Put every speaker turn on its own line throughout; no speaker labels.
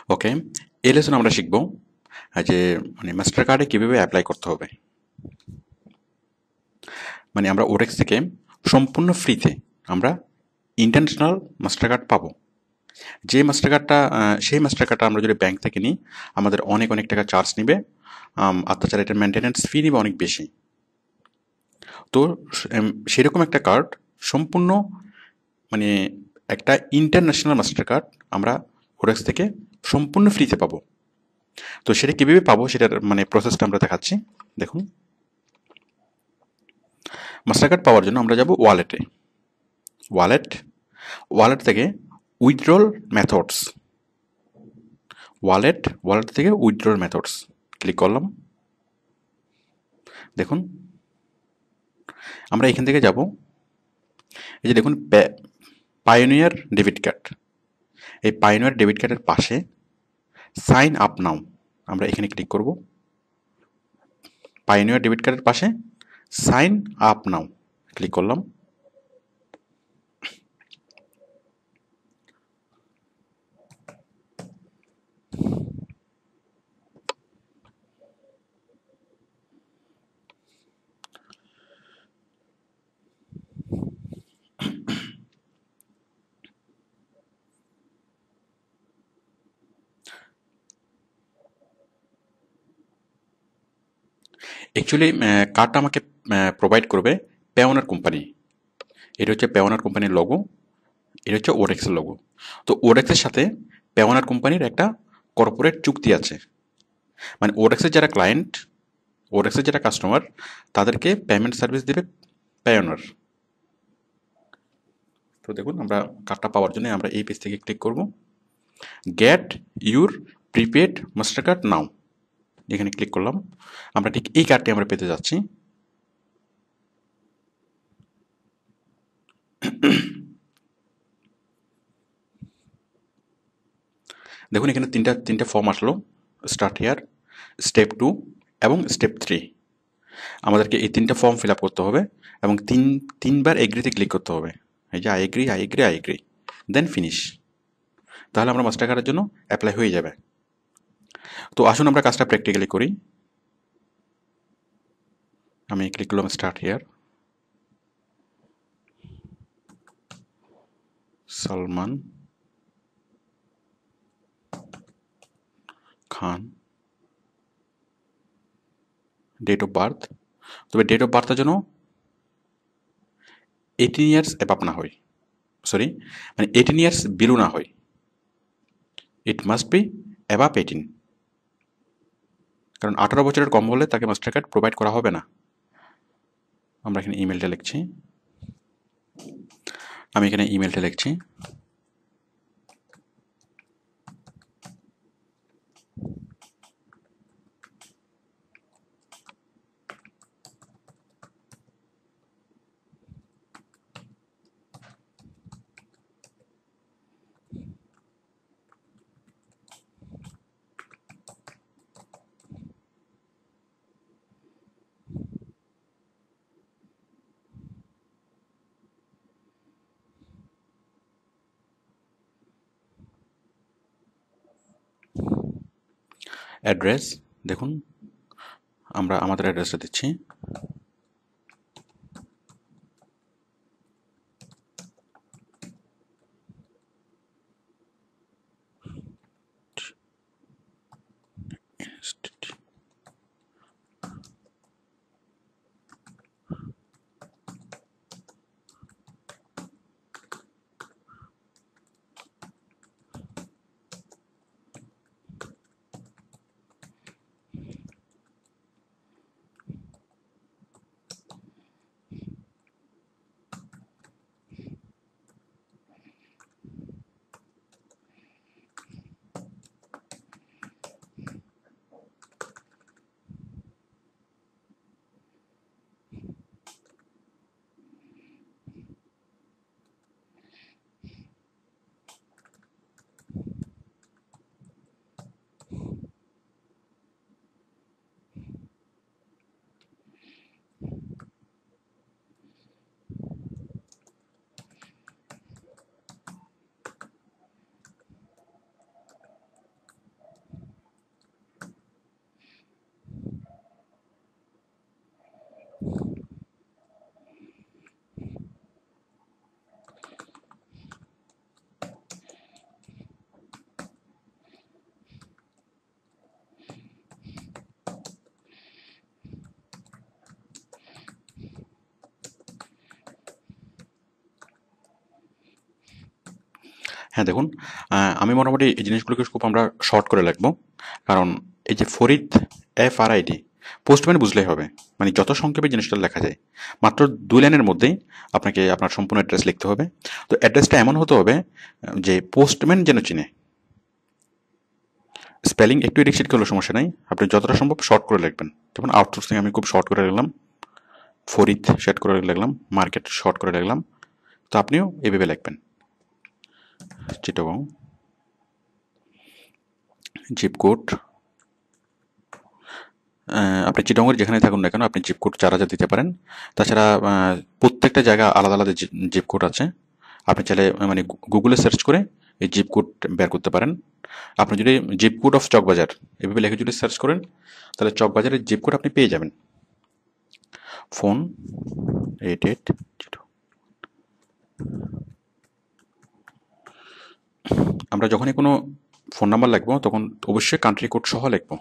ওকে, এই লেসন আমরা শিখব যে মানে মাস্টার কার্ডে কীভাবে অ্যাপ্লাই করতে হবে। মানে আমরা ওরেক্স থেকে সম্পূর্ণ ফ্রিতে আমরা ইন্টারন্যাশনাল মাস্টার কার্ড পাবো। যে মাস্টার কার্ডটা সেই মাস্টার কার্ডটা আমরা যদি ব্যাংক থেকে নিই আমাদের অনেক অনেক টাকা চার্জ নিবে, আর তাছাড়া এটার মেনটেন্যান্স ফি নিবে অনেক বেশি। তো সেরকম একটা কার্ড সম্পূর্ণ মানে একটা ইন্টারন্যাশনাল মাস্টার কার্ড আমরা ওরেক্স থেকে সম্পূর্ণ ফ্রিতে পাবো। তো সেটা কীভাবে পাবো সেটার মানে প্রসেসটা আমরা দেখাচ্ছি। দেখুন, মাস্টার কার্ড পাওয়ার জন্য আমরা যাব ওয়ালেটে। ওয়ালেট থেকে উইথড্রল মেথডস, ওয়ালেট থেকে উইথড্রল মেথডস ক্লিক করলাম। দেখুন, আমরা এখান থেকে যাব, এই যে দেখুন পায়োনিয়ার ডেবিট কার্ড। এই পায়োনিয়ার ডেবিট কার্ডের পাশে সাইন আপ নাও, আমরা এখানে ক্লিক করব। পায়োনিয়ার ডেবিট কার্ডের পাশে সাইন আপ নাও ক্লিক করলাম। অ্যাকচুয়ালি কার্ডটা আমাকে প্রোভাইড করবে পেওনার কোম্পানি। এটা হচ্ছে পেওনার কোম্পানির লোগো, এটা হচ্ছে ওরেক্সের লোগো। তো ওরেক্সের সাথে পেওনার কোম্পানির একটা কর্পোরেট চুক্তি আছে। মানে ওরেক্সের যারা ক্লায়েন্ট, ওরেক্সের যারা কাস্টমার, তাদেরকে পেমেন্ট সার্ভিস দেবে পেওনার। তো দেখুন, আমরা কার্ডটা পাওয়ার জন্য আমরা এই পেজ থেকে ক্লিক করব, get your prepaid Mastercard now, এখানে ক্লিক করলাম। আমরা ঠিক এই কার্ডটি আমরা পেতে যাচ্ছি। দেখুন, এখানে তিনটা ফর্ম আসলো, স্টার্ট হেয়ার, স্টেপ 2 এবং স্টেপ 3। আমাদেরকে এই তিনটা ফর্ম ফিল আপ করতে হবে এবং তিনবার এগ্রিতে ক্লিক করতে হবে। এই যে আই এগ্রি, দেন ফিনিশ। তাহলে আমরা মাস্টার কার্ডের জন্য অ্যাপ্লাই হয়ে যাবে। তো আসুন আমরা কাজটা প্র্যাকটিক্যালি করি। আমি ক্লিক করলাম start here, Salman Khan, date of birth. তবে ডেট অফ বার্থের জন্য 18 ইয়ার্স অ্যাবাভ না হয়, সরি মানে 18 ইয়ার্স বিলো না হয়, ইট মাস্ট বি অ্যাবাভ 18। কারণ 18 বছরের কম হলে তাকে মাস্টার কার্ড প্রোভাইড করা হবে না। আমরা এখানে ইমেলটা লিখছি, অ্যাড্রেস। দেখুন, আমরা আমাদের অ্যাড্রেসটা দিচ্ছি। হ্যাঁ দেখুন, আমি মোটামুটি এই জিনিসগুলোকে খুব আমরা শর্ট করে লিখবো, কারণ এই যে ফরিদ FRID পোস্টম্যান বুঝলেই হবে, মানে যত সংক্ষেপে জিনিসটা লেখা যায়, মাত্র 2 লাইনের মধ্যেই আপনাকে আপনার সম্পূর্ণ অ্যাড্রেস লিখতে হবে। তো অ্যাড্রেসটা এমন হতে হবে যে পোস্টম্যান যেন চিনে। স্পেলিং একটু এদিক সেদিক হলেও সমস্যা নাই, আপনি যতটা সম্ভব শর্ট করে লিখবেন। যেমন আউটসোর্সিং আমি খুব শর্ট করে লিখলাম, ফরিদ শর্ট করে লিখলাম, মার্কেট শর্ট করে লিখলাম। তো আপনিও এভাবে লিখবেন। চিটাগং জিপ কোড, আপনি চিটাগংয়ের যেখানে থাকুন না কেন আপনি জিপ কোড 4000 দিতে পারেন। তাছাড়া প্রত্যেকটা জায়গা আলাদা আলাদা জিপ কোড আছে, আপনি চাইলে মানে গুগলে সার্চ করে এই জিপ কোড বের করতে পারেন। আপনি যদি জিপ কোড অফ চকবাজার এভাবে লিখে যদি সার্চ করেন, তাহলে চকবাজারের জিপ কোড আপনি পেয়ে যাবেন। ফোন 88, আমরা যখনই কোনো ফোন নাম্বার লিখবো তখন অবশ্যই কান্ট্রি কোড সহ লিখবো।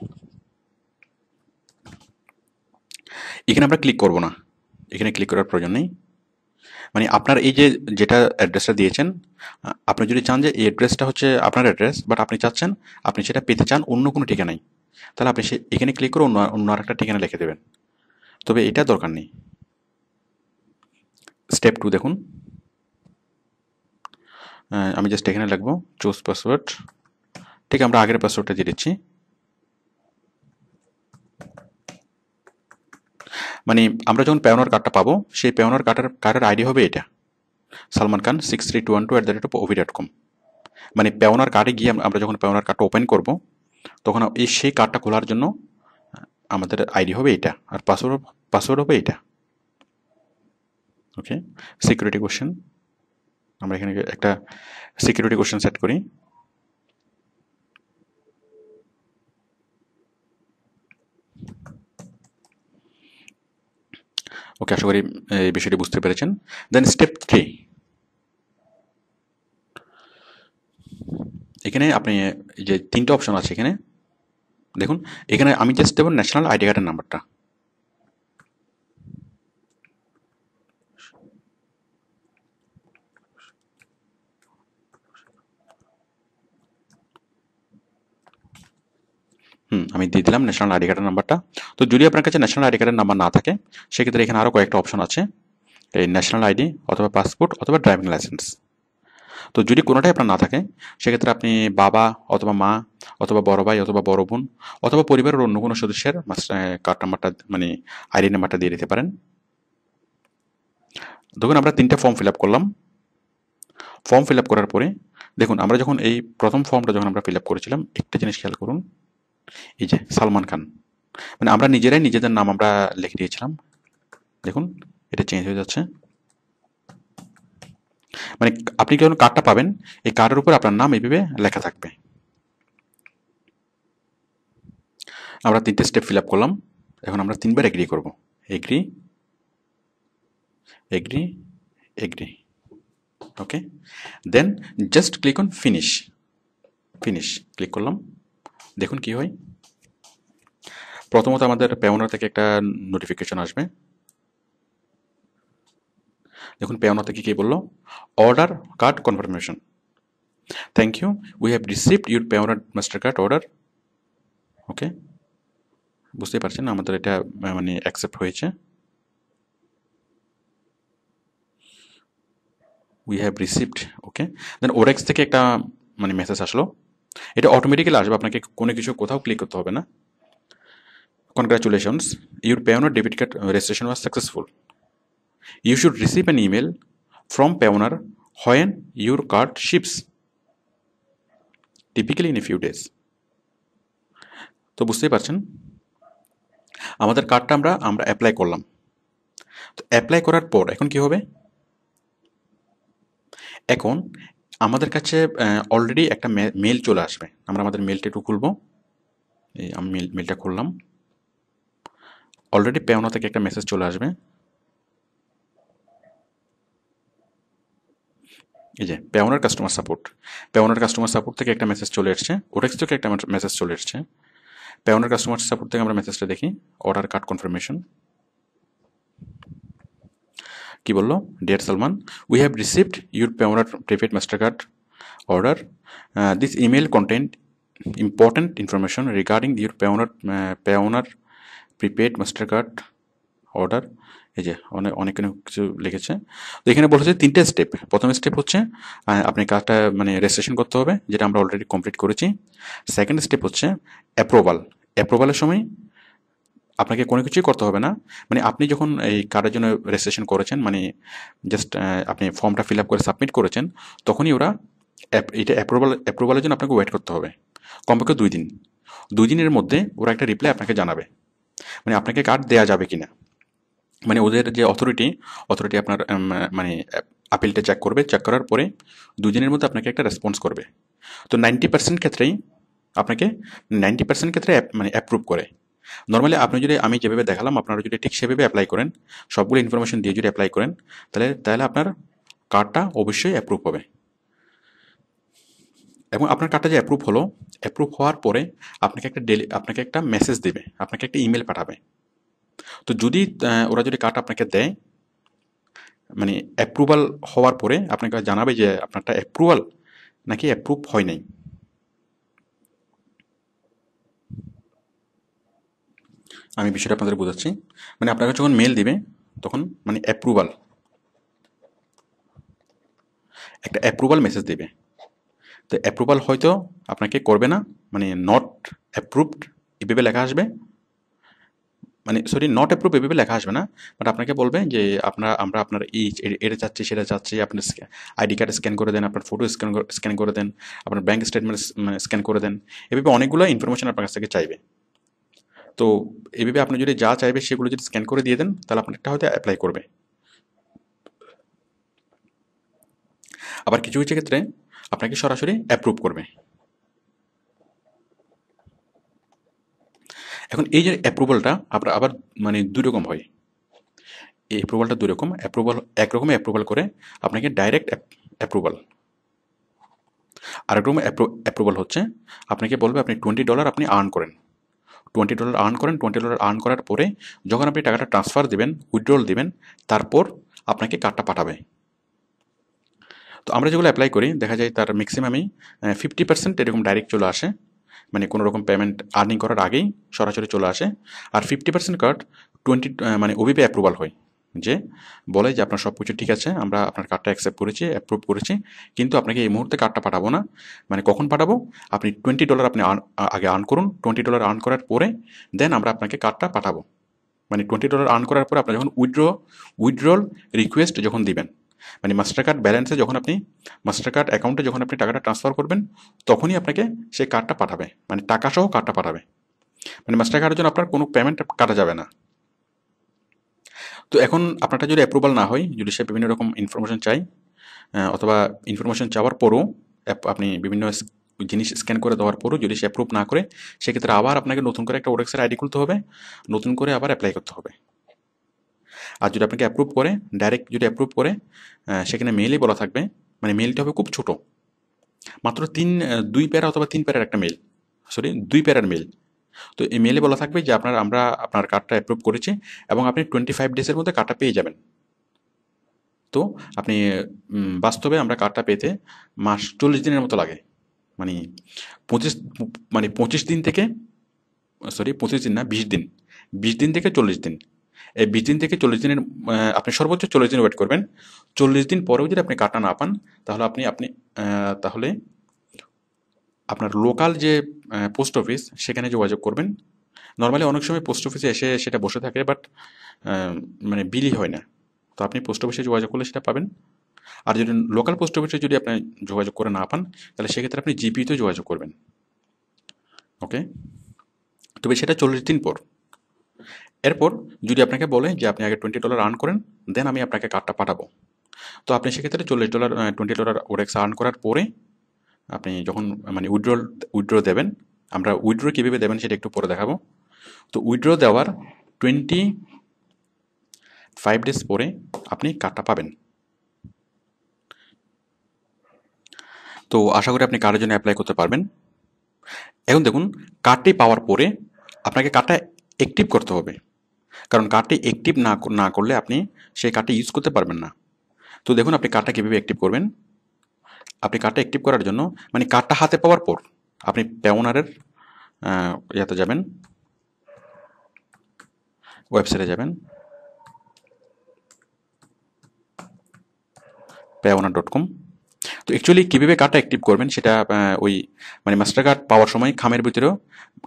এখানে আমরা ক্লিক করব না, এখানে ক্লিক করার প্রয়োজন নেই। মানে আপনার এই যে যেটা অ্যাড্রেসটা দিয়েছেন, আপনি যদি চান যে এই অ্যাড্রেসটা হচ্ছে আপনার অ্যাড্রেস, বাট আপনি চাচ্ছেন আপনি সেটা পেতে চান অন্য কোনো ঠিকানায়, তাহলে আপনি এখানে ক্লিক করে অন্য আরেকটা ঠিকানা লিখে দেবেন। তবে এটা দরকার নেই। স্টেপ 2 দেখুন, আমি জাস্ট এখানে লিখবো চুজ পাসওয়ার্ড। ঠিক আমরা আগের পাসওয়ার্ডটা দিয়ে দিচ্ছি। মানে আমরা যখন পেওনার কার্ডটা পাবো, সেই পেওনার কার্ডের আইডি হবে এটা, সালমান খান 63212@ovi.com। মানে পেওনার কার্ডে গিয়ে আমরা যখন পেওনার কার্ডটা ওপেন করব, তখন সেই কার্ডটা খোলার জন্য আমাদের আইডি হবে এটা, আর পাসওয়ার্ড হবে এটা। ওকে, সিকিউরিটি কোশ্চেন, আমরা এখানে একটা সিকিউরিটি কোশ্চেন সেট করি। ওকে, আশা করি এই বিষয়টি বুঝতে পেরেছেন। দেন স্টেপ 3, এখানে আপনি যে 3টে অপশন আছে এখানে দেখুন, এখানে আমি জাস্ট দেবো ন্যাশনাল আইডি কার্ডের নাম্বারটা। আমি দিয়ে দিলাম ন্যাশনাল আইডি কার্ডের নাম্বারটা। তো যদি আপনার কাছে ন্যাশনাল আইডি কার্ডের নাম্বার না থাকে, সেক্ষেত্রে এখানে আরও কয়েকটা অপশন আছে, এই ন্যাশনাল আইডি অথবা পাসপোর্ট অথবা ড্রাইভিং লাইসেন্স। তো যদি কোনোটাই আপনার না থাকে, সেক্ষেত্রে আপনি বাবা অথবা মা অথবা বড় ভাই অথবা বড় বোন অথবা পরিবারের অন্য কোনো সদস্যের কার্ড নাম্বারটা মানে আইডি নাম্বারটা দিয়ে দিতে পারেন। দেখুন আমরা 3টে ফর্ম ফিল আপ করলাম। ফর্ম ফিল আপ করার পরে দেখুন, আমরা যখন এই প্রথম ফর্মটা যখন আমরা ফিল আপ করেছিলাম, একটা জিনিস খেয়াল করুন, এই যে সালমান খান, মানে আমরা নিজেরাই নিজেদের নাম আমরা লিখে দিয়েছিলাম। দেখুন এটা চেঞ্জ হয়ে যাচ্ছে। মানে আপনি যখন কার্ডটা পাবেন, এই কার্ডের উপর আপনার নাম এইভাবে লেখা থাকবে। আমরা 3টে স্টেপ ফিল আপ করলাম। এখন আমরা 3বার এগ্রি করব। Agree, agree, agree. Okay, then just click on finish. Finish click করলাম। দেখুন কি হয়। প্রথমত আমাদের পেওনা থেকে একটা নোটিফিকেশন আসবে। দেখুন পেওনা থেকে কি বললো, order card confirmation, thank you, we have received your Payoneer Mastercard order. Okay, বুঝতেই পারছেন আমাদের এটা মানে অ্যাকসেপ্ট হয়েছে। We have received, okay. Then ওরেক্স থেকে একটা মানে মেসেজ আসলো, এটা অটোমেটিক্যালি আসবে, আপনাকে কোনো কিছু কোথাও ক্লিক করতে হবে না। Congratulations, your Payoneer debit card registration was successful. You should receive an email from Payoneer when your card ships, typically in a few days. তো বুঝতেই পারছেন আমাদের কার্ডটা আমরা অ্যাপ্লাই করলাম। তো অ্যাপ্লাই করার পর এখন কি হবে, এখন আমাদের কাছে অলরেডি একটা মেল চলে আসবে। আমরা আমাদের মেলটা একটু খুলবো। এই আমি মেলটা খুললাম। অলরেডি পেওনা থেকে একটা মেসেজ চলে আসবে। এই যে Payoneer customer support, Payoneer customer support থেকে একটা মেসেজ চলে এসছে, ওরেক্স থেকে একটা মেসেজ চলে এসছে। পেওনার কাস্টমার সাপোর্ট থেকে আমরা মেসেজটা দেখি, অর্ডার কার্ড কনফার্মেশন। কি বললো, dear Salman, we have received your Payoneer prepaid Mastercard order. This email contained important information regarding your Payoneer prepaid mastercard order. এই যে অনেক কিছু লিখেছে। তো এখানে বলেছে 3টে স্টেপ। প্রথম স্টেপ হচ্ছে আপনি কাজটা মানে রেজিস্ট্রেশন করতে হবে, যেটা আমরা অলরেডি কমপ্লিট করেছি। সেকেন্ড স্টেপ হচ্ছে অ্যাপ্রুভালের সময় আপনাকে কোনো কিছুই করতে হবে না। মানে আপনি যখন এই কার্ডের জন্য রেজিস্ট্রেশন করেছেন, মানে জাস্ট আপনি ফর্মটা ফিল আপ করে সাবমিট করেছেন, তখনই ওরা এটা অ্যাপ্রুভালের জন্য আপনাকে ওয়েট করতে হবে কমপক্ষে 2 দিন। 2 দিনের মধ্যে ওরা একটা রিপ্লাই আপনাকে জানাবে, মানে আপনাকে কার্ড দেওয়া যাবে কিনা। মানে ওদের যে অথরিটি আপনার মানে আপিলটা চেক করবে, চেক করার পরে 2 দিনের মধ্যে আপনাকে একটা রেসপন্স করবে। তো 90% ক্ষেত্রেই আপনাকে 90% ক্ষেত্রে মানে অ্যাপ্রুভ করে। নর্মালি আপনি যদি আমি যেভাবে দেখালাম আপনারা যদি ঠিক সেভাবে অ্যাপ্লাই করেন, সবগুলো ইনফরমেশন দিয়ে যদি অ্যাপ্লাই করেন, তাহলে আপনার কার্ডটা অবশ্যই অ্যাপ্রুভ হবে। এবং আপনার কার্ডটা যে অ্যাপ্রুভ হওয়ার পরে আপনাকে একটা মেসেজ দেবে, আপনাকে একটা ইমেল পাঠাবে। তো যদি ওরা যদি কার্ড আপনাকে দেয়, মানে অ্যাপ্রুভাল হওয়ার পরে আপনাকে জানাবে যে আপনারটা অ্যাপ্রুভাল নাকি অ্যাপ্রুভ হয় নাই। আমি বিষয়টা আপনাদের বোঝাচ্ছি। মানে আপনাকে যখন মেল দিবে তখন মানে একটা অ্যাপ্রুভাল মেসেজ দেবে। তো অ্যাপ্রুভাল হয়তো আপনাকে করবে না, মানে নট অ্যাপ্রুভড এভাবে লেখা আসবে, মানে সরি নট অ্যাপ্রুভ এভাবে লেখা আসবে না, বাট আপনাকে বলবে যে আমরা আপনার এটা চাচ্ছি সেটা চাচ্ছি, আপনার আইডি কার্ড স্ক্যান করে দেন, আপনার ফটো স্ক্যান করে দেন, আপনার ব্যাঙ্ক স্টেটমেন্ট স্ক্যান করে দেন, এভাবে অনেকগুলো ইনফরমেশন আপনার কাছ থেকে চাইবে। তো এভাবে আপনি যদি যা চাইবে সেগুলো যদি স্ক্যান করে দিয়ে দেন, তাহলে আপনারটা হয়তো অ্যাপ্লাই করবে। আবার কিছু কিছু ক্ষেত্রে আপনাকে সরাসরি অ্যাপ্রুভ করবে। এখন এই যে অ্যাপ্রুভালটা আবার মানে 2 রকম হয়। এই অ্যাপ্রুভালটা 2 রকম। একরকম অ্যাপ্রুভাল করে আপনাকে ডাইরেক্ট অ্যাপ্রুভাল। আরেক রকম অ্যাপ্রুভাল হচ্ছে আপনাকে বলবে আপনি $20 আপনি আর্ন করেন। $20 আর্ন করেন, $20 আর্ন করার পরে যখন আপনি টাকাটা ট্রান্সফার দিবেন, উইথড্রল দিবেন, তারপর আপনাকে কার্ডটা পাঠাবে। তো আমরা যেগুলো অ্যাপ্লাই করি দেখা যায় তার ম্যাক্সিমামই 50% এরকম ডাইরেক্ট চলে আসে, মানে কোনো রকম পেমেন্ট আর্নিং করার আগেই সরাসরি চলে আসে। আর 50% কার্ড মানে ওবিপি অ্যাপ্রুভাল হয়, যে বলে যে আপনার সব কিছু ঠিক আছে, আমরা আপনার কার্ডটা অ্যাকসেপ্ট করেছি, অ্যাপ্রুভ করেছি, কিন্তু আপনাকে এই মুহূর্তে কার্ডটা পাঠাবো না। মানে কখন পাঠাবো, আপনি $20 আপনি আগে আর্ন করুন, $20 আর্ন করার পরে দেন আমরা আপনাকে কার্ডটা পাঠাবো। মানে $20 আর্ন করার পরে আপনি যখন উইথড্রল রিকোয়েস্ট যখন দিবেন, মানে মাস্টার কার্ড ব্যালেন্সে যখন আপনি মাস্টার কার্ড অ্যাকাউন্টে যখন আপনি টাকাটা ট্রান্সফার করবেন, তখনই আপনাকে সেই কার্ডটা পাঠাবে, মানে টাকা সহ কার্ডটা পাঠাবে। মানে মাস্টার কার্ডের জন্য আপনার কোনো পেমেন্ট কাটা যাবে না। তো এখন আপনারটা যদি অ্যাপ্রুভাল না হয়, যদি সে বিভিন্ন রকম ইনফরমেশন চাই, অথবা ইনফরমেশন চাওয়ার পরও আপনি বিভিন্ন জিনিস স্ক্যান করে দেওয়ার পরও যদি সে অ্যাপ্রুভ না করে, সেক্ষেত্রে আবার আপনাকে নতুন করে একটা ওডেক্সের আইডি খুলতে হবে, নতুন করে আবার অ্যাপ্লাই করতে হবে। আর যদি আপনাকে অ্যাপ্রুভ করে, ডাইরেক্ট যদি অ্যাপ্রুভ করে, সেখানে মেইলই বলা থাকবে, মানে মেইলটা হবে খুব ছোট, মাত্র 2 প্যারা অথবা 3 প্যারার একটা মেইল, 2 প্যারার মেইল। তো এই মেইলে বলা থাকবে যে আমরা আপনার কার্ডটা অ্যাপ্রুভ করেছি এবং আপনি 25 ডেজের মধ্যে কার্ডটা পেয়ে যাবেন। তো আপনি বাস্তবে আমরা কার্ডটা পেতে 40 দিনের মতো লাগে, মানে 25 দিন থেকে 25 দিন না, 20 দিন, 20 দিন থেকে 40 দিন। এই 20 দিন থেকে 40 দিনের আপনি সর্বোচ্চ 40 দিন ওয়েট করবেন। 40 দিন পরেও যদি আপনি কার্ডটা না পান, তাহলে তাহলে আপনার লোকাল যে পোস্ট অফিস সেখানে যোগাযোগ করবেন। নর্মালি অনেক সময় পোস্ট অফিসে এসে সেটা বসে থাকে, বাট মানে বিলি হয় না। তো আপনি পোস্ট অফিসে যোগাযোগ করলে সেটা পাবেন। আর যদি লোকাল পোস্ট অফিসে যদি আপনি যোগাযোগ করে না পান, তাহলে সেক্ষেত্রে আপনি জিপিতে যোগাযোগ করবেন। ওকে, তবে সেটা 40 দিন পর। এরপর যদি আপনাকে বলে যে আপনি আগে $20 আর্ন করেন, দেন আমি আপনাকে কার্ডটা পাঠাবো, তো আপনি সেক্ষেত্রে $20 ওডেক্স আর্ন করার পরে আপনি যখন মানে উইথড্র দেবেন, আমরা উইথড্র কীভাবে দেবেন সেটা একটু পরে দেখাবো। তো উইথড্র দেওয়ার 25 ডেজ পরে আপনি কার্ডটা পাবেন। তো আশা করি আপনি কার্ডের জন্য অ্যাপ্লাই করতে পারবেন। এখন দেখুন, কার্ডটি পাওয়ার পরে আপনাকে কার্ডটা অ্যাক্টিভ করতে হবে, কারণ কার্ডটি অ্যাক্টিভ না করলে আপনি সেই কার্ডটি ইউজ করতে পারবেন না। তো দেখুন আপনি কার্ডটা কীভাবে অ্যাক্টিভ করবেন। আপনি কার্ডটা অ্যাক্টিভ করার জন্য মানে কার্ডটা হাতে পাওয়ার পর আপনি পেওনারের ইয়াতে যাবেন, ওয়েবসাইটে যাবেন, payoneer.com। তো অ্যাকচুয়ালি কীভাবে কার্ডটা অ্যাক্টিভ করবেন সেটা ওই মানে মাস্টার কার্ড পাওয়ার সময়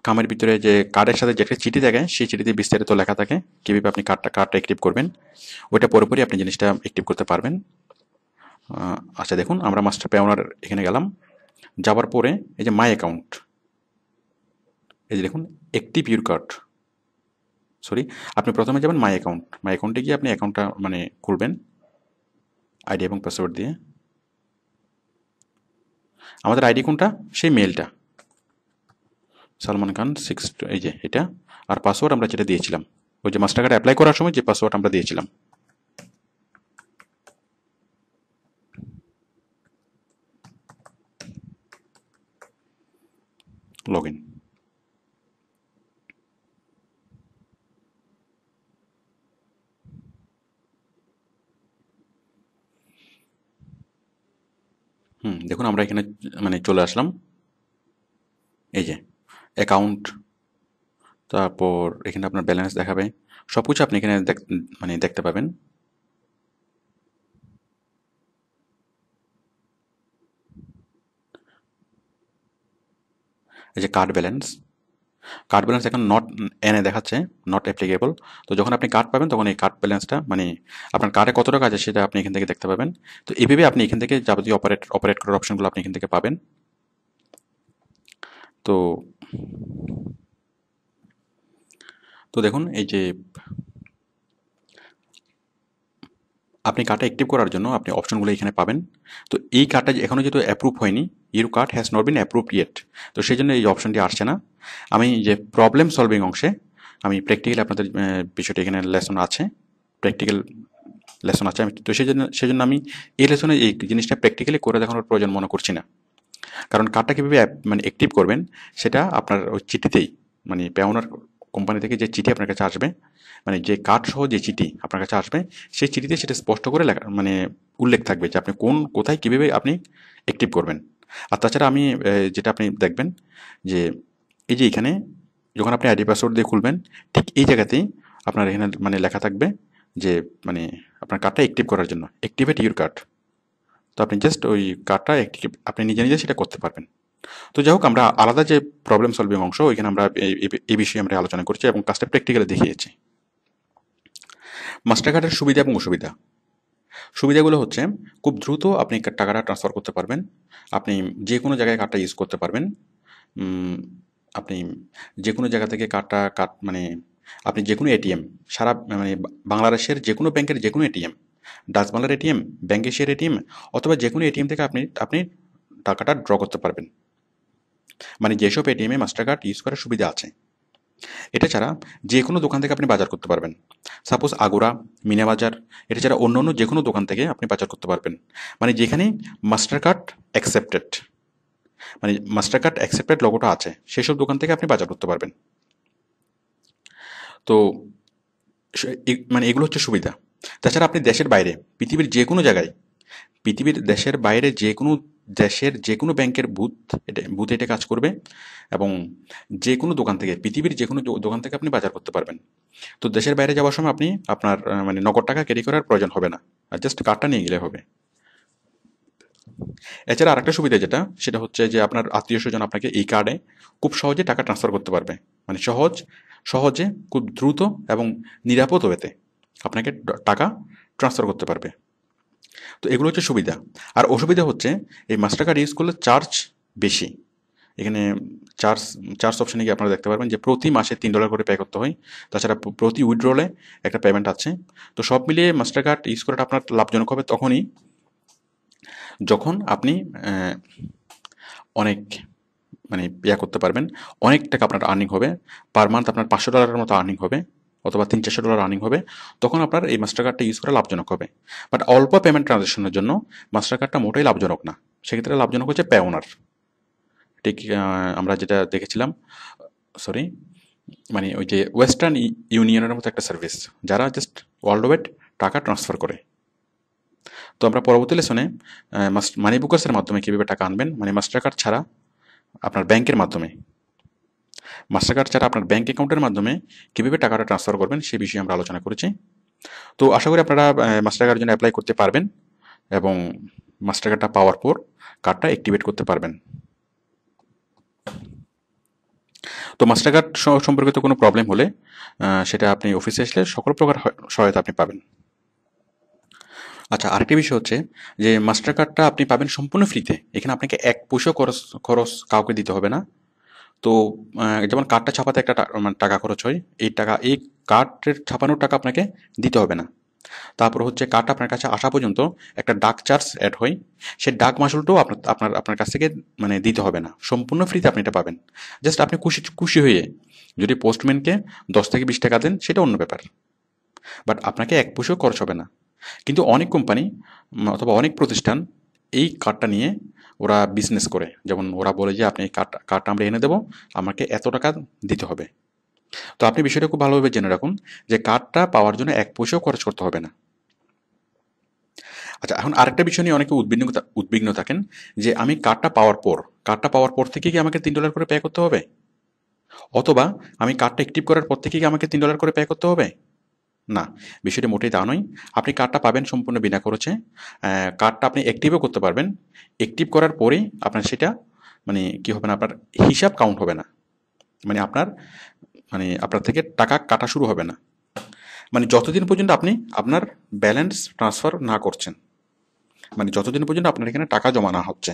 খামের ভিতরে যে কার্ডের সাথে যে একটা চিঠি থাকে সেই চিঠিতে বিস্তারিত লেখা থাকে কীভাবে আপনি কার্ডটা অ্যাক্টিভ করবেন, ওইটা পুরোপুরি আপনি জিনিসটা অ্যাক্টিভ করতে পারবেন। আচ্ছা দেখুন, আমরা মাস্টার পেওনার এখানে গেলাম, যাওয়ার পরে এই যে মাই অ্যাকাউন্ট, এই যে দেখুন অ্যাক্টিভ ইউর কার্ড, সরি, আপনি প্রথমে যাবেন মাই অ্যাকাউন্টে গিয়ে আপনি অ্যাকাউন্টটা মানে খুলবেন আইডি এবং পাসওয়ার্ড দিয়ে। আমাদের আইডি কোনটা? সেই মেলটা, সালমান খান 6, এই যে এটা। আর পাসওয়ার্ড আমরা যেটা দিয়েছিলাম ওই যে মাস্টার কার্ড অ্যাপ্লাই করার সময় যে পাসওয়ার্ড আমরা দিয়েছিলাম। Log in. দেখুন আমরা এখানে মানে চলে আসলাম, এই যে অ্যাকাউন্ট, তারপর এখানে আপনার ব্যালেন্স দেখাবে, সব কিছু আপনি এখানে মানে দেখতে পাবেন। এই যে কার্ড ব্যালেন্স এখন নট এনে দেখাচ্ছে, নট অ্যাপ্লিকেবল। তো যখন আপনি কার্ড পাবেন তখন এই কার্ড ব্যালেন্সটা মানে আপনার কার্ডে কত টাকা আছে সেটা আপনি এখান থেকে দেখতে পাবেন। তো এইভাবে আপনি এখান থেকে যাবতীয় অপারেট করার অপশনগুলো আপনি এখান থেকে পাবেন। তো তো দেখুন এই যে আপনি কার্ডটা অ্যাক্টিভ করার জন্য আপনি অপশনগুলো এখানে পাবেন। তো এই কার্ডটা এখনও যেহেতু অ্যাপ্রুভ হয়নি, your card has not been approved yet, তো সেই জন্য এই অপশনটি আসছে না। আমি যে প্রবলেম সলভিং অংশে আমি প্র্যাকটিক্যালি আপনাদের বিষয়টি এখানে লেসন আছে, প্র্যাকটিক্যাল লেসন আছে, আমি তো সেই জন্য আমি এই লেসনে এই জিনিসটা প্র্যাকটিক্যালি করে দেখানোর প্রয়োজন মনে করছি না। কারণ কার্ডটা কীভাবে মানে অ্যাক্টিভ করবেন সেটা আপনার ওই চিঠিতেই, মানে পেওনার কোম্পানি থেকে যে চিঠি আপনার কাছে আসবে, মানে যে কার্ড সহ যে চিঠি আপনার কাছে আসবে সেই চিঠিতে সেটা স্পষ্ট করে লেখা মানে উল্লেখ থাকবে যে আপনি কোথায় কীভাবে আপনি অ্যাক্টিভ করবেন। আর তাছাড়া আমি যেটা আপনি দেখবেন যে এই যে এখানে যখন আপনি আইডি পাসওয়ার্ড দিয়ে খুলবেন ঠিক এই জায়গাতেই আপনার এখানে মানে লেখা থাকবে যে মানে আপনার কার্ডটা অ্যাক্টিভ করার জন্য অ্যাক্টিভেট ইউর কার্ড। তো আপনি জাস্ট ওই কার্ডটা অ্যাক্টিভ আপনি নিজে সেটা করতে পারবেন। তো যাই হোক, আমরা আলাদা যে প্রবলেম সলভিং অংশ ওইখানে আমরা এই বিষয়ে আমরা আলোচনা করছি এবং কাজটা প্র্যাকটিক্যালি দেখিয়েছি। মাস্টার কার্ডের সুবিধা এবং সুবিধাগুলো হচ্ছে খুব দ্রুত আপনি টাকাটা ট্রান্সফার করতে পারবেন, আপনি যে কোনো জায়গায় কার্ডটা ইউজ করতে পারবেন, আপনি যে কোনো জায়গা থেকে মানে আপনি যে কোনো এটিএম সারা মানে বাংলাদেশের যে কোনো ব্যাংকের যে কোনো এটিএম, ডাচ বাংলার এটিএম, ব্যাংক এশিয়ার এটিএম অথবা যে কোনো এটিএম থেকে আপনি টাকাটা ড্র করতে পারবেন। মানে যেসব এটিএমে মাস্টার কার্ড ইউজ করার সুবিধা আছে। এটা ছাড়া যে কোনো দোকান থেকে আপনি বাজার করতে পারবেন, সাপোজ আগোরা, মিনা বাজার, এটা ছাড়া অন্য যে কোনো দোকান থেকে আপনি বাজার করতে পারবেন, মানে যেখানে মাস্টার কার্ড অ্যাকসেপ্টেড, মানে মাস্টার কার্ড অ্যাকসেপ্টেড লোগোটা আছে সেসব দোকান থেকে আপনি বাজার করতে পারবেন। তো মানে এগুলো হচ্ছে সুবিধা। তাছাড়া আপনি দেশের বাইরে পৃথিবীর যে কোনো জায়গায়, দেশের বাইরে দেশের যে কোনো ব্যাংকের বুথে এটা কাজ করবে এবং যে কোনো দোকান থেকে পৃথিবীর যে কোনো দোকান থেকে আপনি বাজার করতে পারবেন। তো দেশের বাইরে যাওয়ার সময় আপনি আপনার মানে নগদ টাকা ক্যারি করার প্রয়োজন হবে না, আর জাস্ট কার্ডটা নিয়ে গেলে হবে। এছাড়া আরেকটা সুবিধা সেটা হচ্ছে যে আপনার আত্মীয় স্বজন আপনাকে এই কার্ডে খুব সহজে টাকা ট্রান্সফার করতে পারবে, মানে সহজে খুব দ্রুত এবং নিরাপদ ওয়েতে আপনাকে টাকা ট্রান্সফার করতে পারবে। তো এগুলো হচ্ছে সুবিধা। আর অসুবিধা হচ্ছে এই মাস্টার কার্ড ইউজ করলে চার্জ বেশি। এখানে চার্জ অপশানে গিয়ে আপনারা দেখতে পারবেন যে প্রতি মাসে $3 করে পে করতে হয়, তাছাড়া প্রতি উইথড্রলে একটা পেমেন্ট আছে। তো সব মিলিয়ে মাস্টার কার্ড ইউজ করাটা আপনার লাভজনক হবে তখনই যখন আপনি অনেক মানে করতে পারবেন, অনেক টাকা আপনার আর্নিং হবে, পার মান্থ আপনার $500 মতো আর্নিং হবে অথবা $300-400 আর্নিং হবে, তখন আপনার এই মাস্টার কার্ডটা ইউজ করা লাভজনক হবে। বাট অল্প পেমেন্ট ট্রানজাকশনের জন্য মাস্টার কার্ডটা মোটেই লাভজনক না, সেক্ষেত্রে লাভজনক হচ্ছে পেওনার। ঠিক আমরা যেটা দেখেছিলাম, সরি মানে ওই যে ওয়েস্টার্ন ইউনিয়নের মতো একটা সার্ভিস, যারা জাস্ট ওয়ার্ল্ড ওয়াইড টাকা ট্রান্সফার করে। তো আমরা পরবর্তী লেসনে মানি বুকার্সের মাধ্যমে কীভাবে টাকা আনবেন, মানে মাস্টার কার্ড ছাড়া আপনার ব্যাংকের মাধ্যমে, মাস্টার কার্ড ছাড়া আপনার ব্যাংক অ্যাকাউন্টের মাধ্যমে কীভাবে টাকাটা ট্রান্সফার করবেন সে বিষয়ে আমরা আলোচনা করেছি। তো আশা করি আপনারা মাস্টার কার্ডের জন্য অ্যাপ্লাই করতে পারবেন এবং মাস্টার কার্ডটা পাওয়ার পর কার্ডটা অ্যাক্টিভেট করতে পারবেন। তো মাস্টার কার্ড সম্পর্কিত কোনো প্রবলেম হলে সেটা আপনি অফিসে আসলে সকল প্রকার সহায়তা আপনি পাবেন। আচ্ছা, আরেকটি বিষয় হচ্ছে যে মাস্টার কার্ডটা আপনি পাবেন সম্পূর্ণ ফ্রিতে। এখানে আপনাকে এক পয়সাও খরচ কাউকে দিতে হবে না। তো যেমন কার্ডটা ছাপাতে একটা মানে টাকা খরচ হয়, এই কার্ডের ছাপানোর টাকা আপনাকে দিতে হবে না। তারপর হচ্ছে কার্ডটা আপনার কাছে আসা পর্যন্ত একটা ডাক চার্জ অ্যাড হয়, সেই ডাক মাসুলটাও আপনার কাছ থেকে মানে দিতে হবে না, সম্পূর্ণ ফ্রিতে আপনি এটা পাবেন। জাস্ট আপনি খুশি হয়ে যদি পোস্টম্যানকে 10 থেকে 20 টাকা দেন সেটা অন্য ব্যাপার, বাট আপনাকে এক পয়সাও খরচ হবে না। কিন্তু অনেক কোম্পানি অথবা অনেক প্রতিষ্ঠান এই কার্ডটা নিয়ে ওরা বিজনেস করে, যেমন ওরা বলে যে আপনি এই কার্ডটা আমরা এনে দেবো, আমাকে এত টাকা দিতে হবে। তো আপনি বিষয়টা খুব ভালোভাবে জেনে রাখুন যে কার্ডটা পাওয়ার জন্য এক পয়সাও খরচ করতে হবে না। আচ্ছা, এখন আরেকটা বিষয় নিয়ে অনেকে উদ্বিগ্ন থাকেন যে আমি কার্ডটা পাওয়ার পর থেকে কি আমাকে $3 করে পে করতে হবে, অথবা আমি কার্ডটা অ্যাক্টিভ করার পর থেকে কি আমাকে $3 করে পে করতে হবে। না, বিষয়টি মোটেই তা নয়। আপনি কার্ডটা পাবেন সম্পূর্ণ বিনা খরচে। কার্ডটা আপনি অ্যাক্টিভও করতে পারবেন। অ্যাক্টিভ করার পরেই আপনার সেটা মানে কি হবে না, আপনার হিসাব কাউন্ট হবে না, মানে আপনার থেকে টাকা কাটা শুরু হবে না, মানে যতদিন পর্যন্ত আপনি আপনার ব্যালেন্স ট্রান্সফার না করছেন, মানে যতদিন পর্যন্ত আপনার এখানে টাকা জমা না হচ্ছে।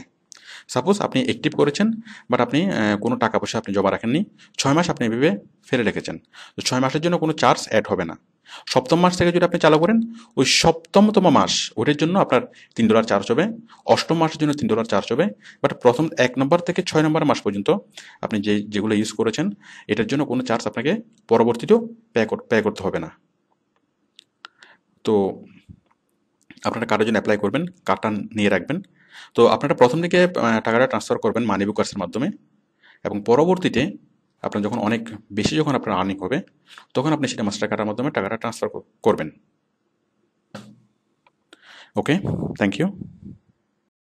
সাপোজ আপনি অ্যাক্টিভ করেছেন, বাট আপনি কোনো টাকা পয়সা আপনি জমা রাখেননি, 6 মাস আপনি এভাবে ফেলে রেখেছেন, তো 6 মাসের জন্য কোনো চার্জ অ্যাড হবে না। সপ্তম মাস থেকে যদি আপনি চালু করেন, ওই সপ্তমতম মাস ওটার জন্য আপনার $3 চার্জ হবে, অষ্টম মাসের জন্য $3 চার্জ হবে, বাট প্রথম 1 নম্বর থেকে 6 নম্বর মাস পর্যন্ত আপনি যেগুলো ইউজ করেছেন এটার জন্য কোনো চার্জ আপনাকে পরবর্তীতেও পে করতে হবে না। তো আপনারা কার্ডের জন্য অ্যাপ্লাই করবেন, কার্ডটা নিয়ে রাখবেন। তো আপনারা প্রথম দিকে টাকাটা ট্রান্সফার করবেন মানি বুকার্সের মাধ্যমে, এবং পরবর্তীতে আপনার যখন অনেক বেশি যখন আপনার আর্নিং হবে তখন আপনি সেটা মাস্টার কার্ডের মাধ্যমে টাকাটা ট্রান্সফার করবেন। ওকে, থ্যাংক ইউ।